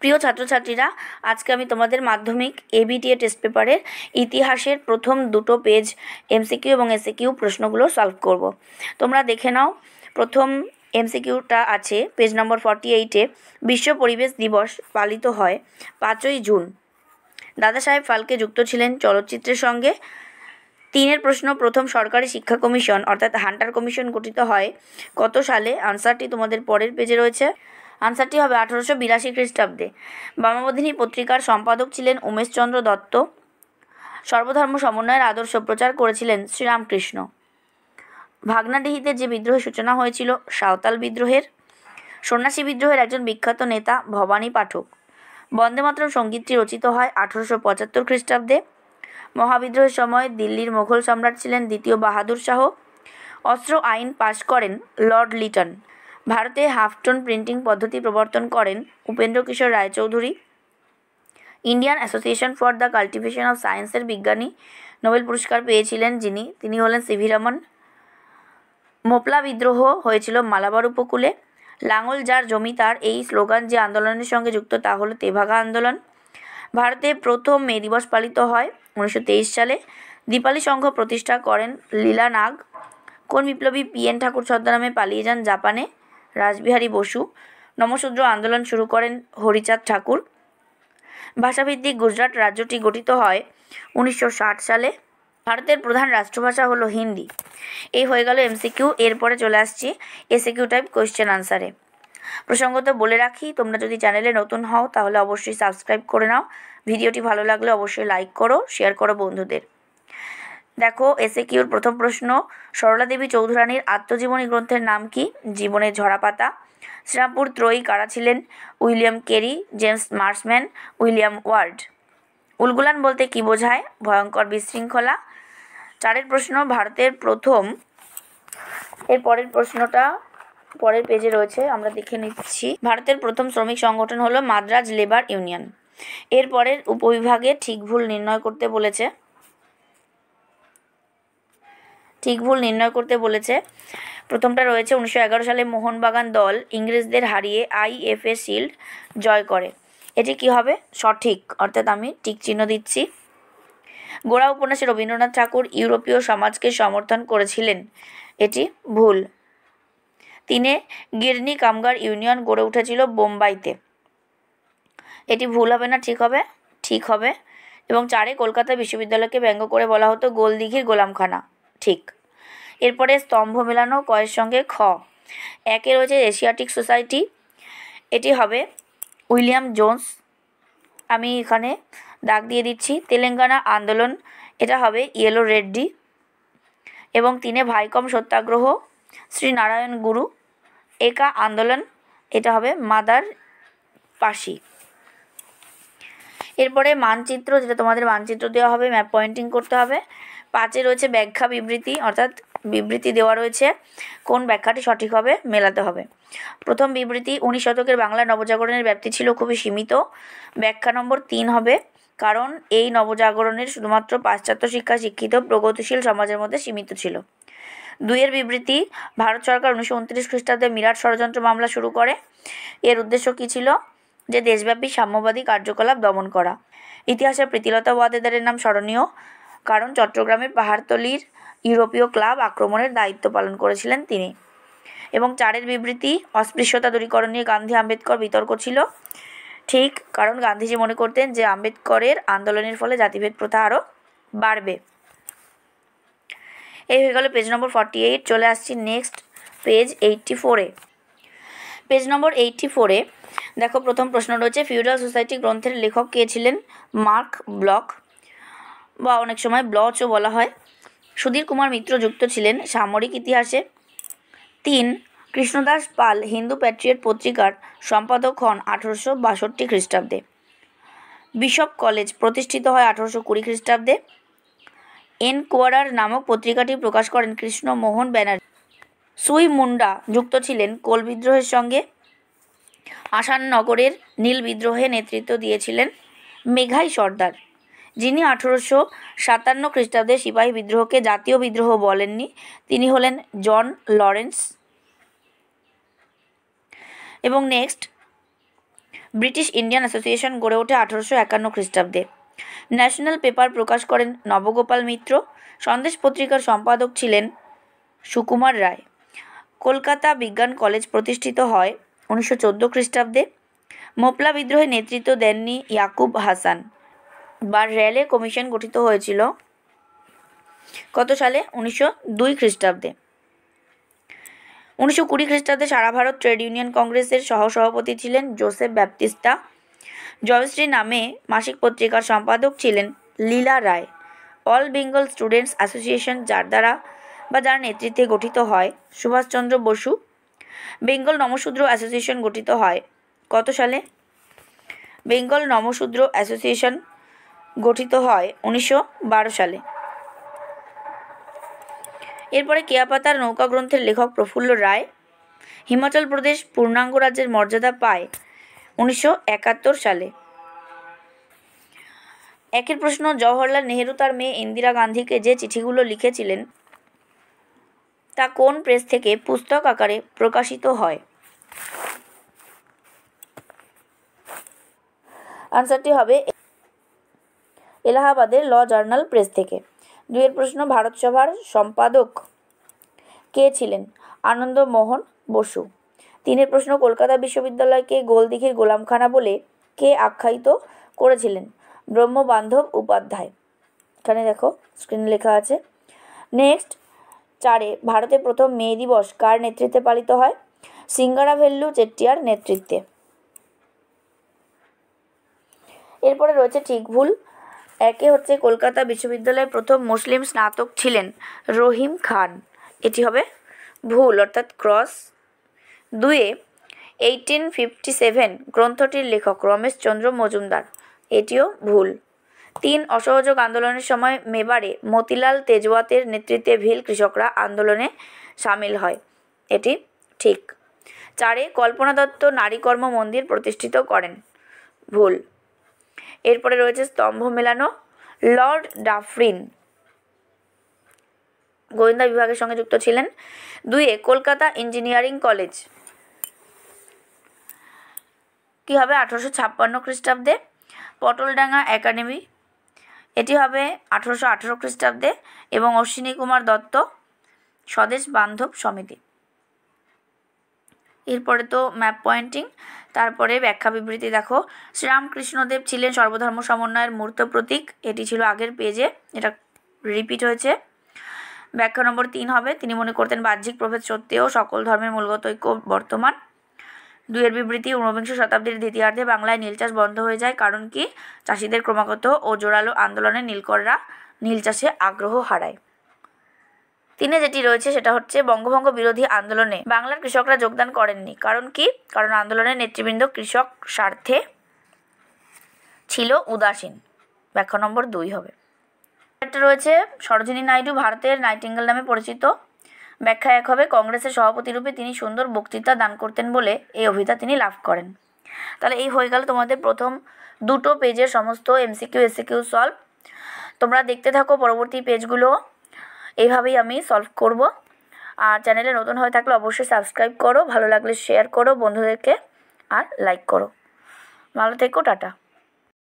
প্রিয় ছাত্রছাত্রীরা, আজকে আমি তোমাদের মাধ্যমিক এবিটিএ টেস্ট পেপারের ইতিহাসের প্রথম দুটো পেজ এমসিকিউ এবং এসএকিউ প্রশ্নগুলো সলভ করব। তোমরা দেখে নাও। প্রথম এমসিকিউটা আছে পেজ নম্বর 48-এ। বিশ্ব পরিবেশ দিবস পালিত হয় 5ই জুন। দাদা সাহেব ফালকে যুক্ত ছিলেন চলচ্চিত্রের সঙ্গে। 3-এর প্রশ্ন, প্রথম সরকারি শিক্ষা কমিশন অর্থাৎ হান্টার কমিশন গঠিত হয় কত সালে? আনসারটি তোমাদের পরের পেজে রয়েছে। আনসারটি হবে 1882 খ্রিস্টাব্দে। বামাবোধিনী পত্রিকার সম্পাদক ছিলেন উমেশচন্দ্র দত্ত। সর্বধর্ম সমন্বয়ের আদর্শ প্রচার করেছিলেন শ্রীরামকৃষ্ণ। ভাগনাডিহিতে যে বিদ্রোহের সূচনা হয়েছিল সাঁওতাল বিদ্রোহের। সন্ন্যাসী বিদ্রোহের একজন বিখ্যাত নেতা ভবানী পাঠক। বন্দে মাতরম সঙ্গীতটি রচিত হয় 1875 খ্রিস্টাব্দে। মহাবিদ্রোহের সময় দিল্লির মোগল সম্রাট ছিলেন দ্বিতীয় বাহাদুর শাহ। অস্ত্র আইন পাশ করেন লর্ড লিটন। ভারতে হাফ-টোন প্রিন্টিং পদ্ধতি প্রবর্তন করেন Upendra Kishore Roychowdhury. Indian Association for the Cultivation of সায়েন্সের বিজ্ঞানী নোবেল পুরস্কার পেয়েছিলেন তিনি হলেন সিভি রমন। মোপলা বিদ্রোহ হয়েছিল মালাবার উপকূলে। লাঙল যার জমি তার, এই স্লোগান যে আন্দোলনের সঙ্গে যুক্ত তা হলো তেভাগা আন্দোলন। ভারতে প্রথম মে দিবস পালিত হয় 1923 সালে। দীপালি সংঘ প্রতিষ্ঠা করেন লীলা নাগ। কোন বিপ্লবী পিএন ঠাকুর ছদ্মনামে পালিয়ে যান জাপানে? রাসবিহারী বসু। নমশূদ্র আন্দোলন শুরু করেন হরিচাঁদ ঠাকুর। ভাষাভিত্তিক গুজরাট রাজ্যটি গঠিত হয় 1960 সালে। ভারতের প্রধান রাষ্ট্রভাষা হলো হিন্দি। এই হয়ে গেল এমসিকিউ। এরপরে চলে আসছি এসএকিউ টাইপ কোয়েশ্চেন আনসারে। প্রসঙ্গত বলে রাখি, তোমরা যদি চ্যানেলে নতুন হও তাহলে অবশ্যই সাবস্ক্রাইব করে নাও। ভিডিওটি ভালো লাগলে অবশ্যই লাইক করো, শেয়ার করো বন্ধুদের। দেখো এসএকিউর প্রথম প্রশ্ন, সরলা দেবী চৌধুরানীর আত্মজীবনী গ্রন্থের নাম কি? জীবনের ঝরাপাতা। শ্রীরামপুর ত্রয়ী কারা ছিলেন? William Carey, James Marshman, William word. Ulgulan বলতে কি বোঝায়? ভয়ঙ্কর বিশৃঙ্খলা। 4-এর প্রশ্ন, ভারতের প্রথম, এর পরের প্রশ্নটা পরের পেজে রয়েছে, আমরা দেখে নিচ্ছি। ভারতের প্রথম শ্রমিক সংগঠন হলো মাদ্রাজ লেবার ইউনিয়ন। এর পরের উপবিভাগে ঠিক ভুল নির্ণয় করতে বলেছে। প্রথমটা রয়েছে 1911 সালে মোহনবাগান দল ইংরেজদের হারিয়ে আইএফএ শিল্ড জয় করে। এটি কি হবে? সঠিক, অর্থাৎ আমি টিক চিহ্ন দিচ্ছি। গোড়া উপন্যাসে রবীন্দ্রনাথ ঠাকুর ইউরোপীয় সমাজকে সমর্থন করেছিলেন। এটি ভুল। 3-এ গিরনি কামগার ইউনিয়ন গড়ে উঠেছিল বোম্বাইতে। এটি ভুল হবে না ঠিক হবে? ঠিক হবে। এবং 4-এ কলকাতা বিশ্ববিদ্যালয়কে ব্যঙ্গ করে বলা হতো গোলদিঘির গোলামখানা। ঠিক। এরপরে স্তম্ভ মেলানো কয়ের সঙ্গে খ। 1-এ রয়েছে এশিয়াটিক সোসাইটি। এটি হবে উইলিয়াম জোন্স। আমি এখানে দাগ দিয়ে দিচ্ছি। তেলেঙ্গানা আন্দোলন, এটা হবে ইয়েলো রেড্ডি। এবং 3-এ ভাইকম সত্যাগ্রহ, শ্রীনারায়ণ গুরু। একা আন্দোলন, এটা হবে মাদার পাশি। এরপরে মানচিত্র, যেটা তোমাদের মানচিত্র দেওয়া হবে, ম্যাপ পয়েন্টিং করতে হবে। 5-এ রয়েছে ব্যাখ্যা বিবৃতি, অর্থাৎ বিবৃতি দেওয়া রয়েছে, কোন ব্যাখ্যাটি সঠিক হবে মেলাতে হবে। প্রথম বিবৃতি, 19 শতকের বাংলা নবজাগরণের ব্যাপ্তি ছিল খুবই সীমিত। ব্যাখ্যা নম্বর 3 হবে, কারণ এই নবজাগরণের শুধুমাত্র পাশ্চাত্য শিক্ষায় শিক্ষিত প্রগতিশীল সমাজের মধ্যে সীমিত ছিল। 2-এর বিবৃতি, ভারত সরকার 1929 খ্রিস্টাব্দে মিরাট ষড়যন্ত্র মামলা শুরু করে। এর উদ্দেশ্য কী ছিল? যে দেশব্যাপী সাম্যবাদী কার্যকলাপ দমন করা। ইতিহাসে প্রীতিলতা ওয়াদেদারের নাম স্মরণীয়, কারণ চট্টগ্রামের পাহাড়তলির ইউরোপীয় ক্লাব আক্রমণের দায়িত্ব পালন করেছিলেন তিনি। এবং 4-এর বিবৃতি, অস্পৃশ্যতা দূরীকরণ নিয়ে গান্ধী আম্বেদকর বিতর্ক ছিল। ঠিক, কারণ গান্ধীজি মনে করতেন যে আম্বেদকরের আন্দোলনের ফলে জাতিভেদ প্রথা আরও বাড়বে। এই হয়ে গেল পেজ নম্বর 48। চলে আসছি নেক্সট পেজ 84-এ। পেজ নম্বর 84-এ দেখো প্রথম প্রশ্ন রয়েছে, ফিউডাল সোসাইটি গ্রন্থের লেখক কে ছিলেন? মার্ক ব্লক, বা অনেক সময় ব্লচও বলা হয়। সুধীর কুমার মিত্র যুক্ত ছিলেন সামরিক ইতিহাসে। 3, কৃষ্ণদাস পাল হিন্দু প্যাট্রিয়ট পত্রিকার সম্পাদক হন 1862 খ্রিস্টাব্দে। বিশপ কলেজ প্রতিষ্ঠিত হয় 1820 খ্রিস্টাব্দে। এনকোয়ারার নামক পত্রিকাটি প্রকাশ করেন কৃষ্ণমোহন ব্যানার্জি। সুই মুন্ডা যুক্ত ছিলেন কোল বিদ্রোহের সঙ্গে। আসাননগরের নীল বিদ্রোহে নেতৃত্ব দিয়েছিলেন মেঘাই সর্দার, যিনি 1857 খ্রিস্টাব্দে সিপাহী বিদ্রোহকে জাতীয় বিদ্রোহ বলেননি। তিনি হলেন জন লরেন্স। এবং নেক্সট ব্রিটিশ ইন্ডিয়ান অ্যাসোসিয়েশন গড়ে ওঠে 1851 খ্রিস্টাব্দে। ন্যাশনাল পেপার প্রকাশ করেন নবগোপাল মিত্র। সন্দেশ পত্রিকার সম্পাদক ছিলেন সুকুমার রায়। কলকাতা বিজ্ঞান কলেজ প্রতিষ্ঠিত হয় 1914 খ্রিস্টাব্দে। মোপলা বিদ্রোহে নেতৃত্ব দেননি ইয়াকুব হাসান। বা রেলে কমিশন গঠিত হয়েছিল কত সালে? 1902 খ্রিস্টাব্দে। 1920 খ্রিস্টাব্দে সারা ভারত ট্রেড ইউনিয়ন কংগ্রেসের সহসভাপতি ছিলেন জোসেফ ব্যাপটিস্তা। জয়শ্রী নামে মাসিক পত্রিকার সম্পাদক ছিলেন লীলা রায়। অল বেঙ্গল স্টুডেন্টস অ্যাসোসিয়েশন যার নেতৃত্বে গঠিত হয় সুভাষচন্দ্র বসু। বেঙ্গল নমশূদ্র অ্যাসোসিয়েশন গঠিত হয় কত সালে? বেঙ্গল নমশূদ্র অ্যাসোসিয়েশন গঠিত হয় 1912 সালে। এরপরে কেয়াপাতার নৌকা গ্রন্থের লেখক প্রফুল্ল রায়। হিমাচল প্রদেশ পূর্ণাঙ্গ রাজ্যের মর্যাদা পায় 1971 সালে। একের প্রশ্ন, জওহরলাল নেহেরু তার মেয়ে ইন্দিরা গান্ধীকে যে চিঠিগুলো লিখেছিলেন তা কোন প্রেস থেকে পুস্তক আকারে প্রকাশিত হয়? আনসারটি হবে এলাহাবাদের ল জার্নাল প্রেস থেকে। দুইয়ের প্রশ্ন, ভারত সভার সম্পাদক কে ছিলেন? আনন্দমোহন বসু। তিনের প্রশ্ন, কলকাতা বিশ্ববিদ্যালয়কে গোলদিঘির গোলামখানা বলে কে আখ্যায়িত করেছিলেন? ব্রহ্মবান্ধব উপাধ্যায়। এখানে দেখো স্ক্রিনে লেখা আছে। নেক্সট, 4 ভারতে প্রথম মে দিবস কার নেতৃত্বে পালিত হয়? সিঙ্গারাভেল্লু চেট্টিয়ার নেতৃত্বে। এরপরে রয়েছে ঠিক ভুল। একে হচ্ছে কলকাতা বিশ্ববিদ্যালয়ের প্রথম মুসলিম স্নাতক ছিলেন রহিম খান, এটি হবে ভুল অর্থাৎ ক্রস। 2 1857 গ্রন্থটির লেখক রমেশচন্দ্র মজুমদার, এটিও ভুল। 3 অসহযোগ আন্দোলনের সময় মেবারে মতিলাল তেজওয়াতের নেতৃত্বে ভিল কৃষকরা আন্দোলনে সামিল হয়, এটি ঠিক। 4 কল্পনা দত্ত নারী কর্ম মন্দির প্রতিষ্ঠিত করেন, ভুল। এরপরে রয়েছে স্তম্ভ মেলানো। লর্ড ডাফরিন গোয়েন্দা বিভাগের সঙ্গে যুক্ত ছিলেন। 2 কলকাতা ইঞ্জিনিয়ারিং কলেজ কি হবে? 1856 খ্রিস্টাব্দে। পটলডাঙ্গা একাডেমি, এটি হবে 1818 খ্রিস্টাব্দে। এবং অশ্বিনী কুমার দত্ত স্বদেশ বান্ধব সমিতি। এরপরে তো ম্যাপ পয়েন্টিং, তারপরে ব্যাখ্যা বিবৃতি দেখো। শ্রীরামকৃষ্ণদেব ছিলেন সর্বধর্ম সমন্বয়ের মূর্ত প্রতীক, এটি ছিল আগের পেজে, এটা রিপিট হয়েছে। ব্যাখ্যা নম্বর 3 হবে, তিনি মনে করতেন বাহ্যিক প্রভেদ সত্ত্বেও সকল ধর্মের মূলগত ঐক্য বর্তমান। 2 বিবৃতি, ঊনবিংশ শতাব্দীর দ্বিতীয়ার্ধে বাংলায় নীল চাষ বন্ধ হয়ে যায়, কারণ কি? চাষিদের ক্রমাগত ও জোরালো আন্দোলনে নীলকররা নীল চাষে আগ্রহ হারায়। 3 যেটি রয়েছে সেটা হচ্ছে বঙ্গভঙ্গ বিরোধী আন্দোলনে বাংলার কৃষকরা যোগদান করেননি, কারণ কি? কারণ আন্দোলনের নেতৃবৃন্দ কৃষক স্বার্থে ছিল উদাসীন। ব্যাখ্যা নম্বর 2 হবে। একটা রয়েছে সরোজিনী নাইডু ভারতের নাইটিঙ্গেল নামে পরিচিত, ব্যাখ্যা 1 হবে কংগ্রেসের সভাপতি রূপে তিনি সুন্দর বক্তৃতা দান করতেন বলে এই অভিধা তিনি লাভ করেন। তাহলে এই হয়ে গেল তোমাদের প্রথম 2 পেজের সমস্ত এমসিকিউ এসিকিউ সলভ। তোমরা দেখতে থাকো পরবর্তী পেজগুলো, এইভাবেই আমি সলভ করব। আর চ্যানেলে নতুন হয়ে থাকলে অবশ্যই সাবস্ক্রাইব করো, ভালো লাগলে শেয়ার করো বন্ধুদেরকে, আর লাইক করো। ভালো থেকো, টাটা।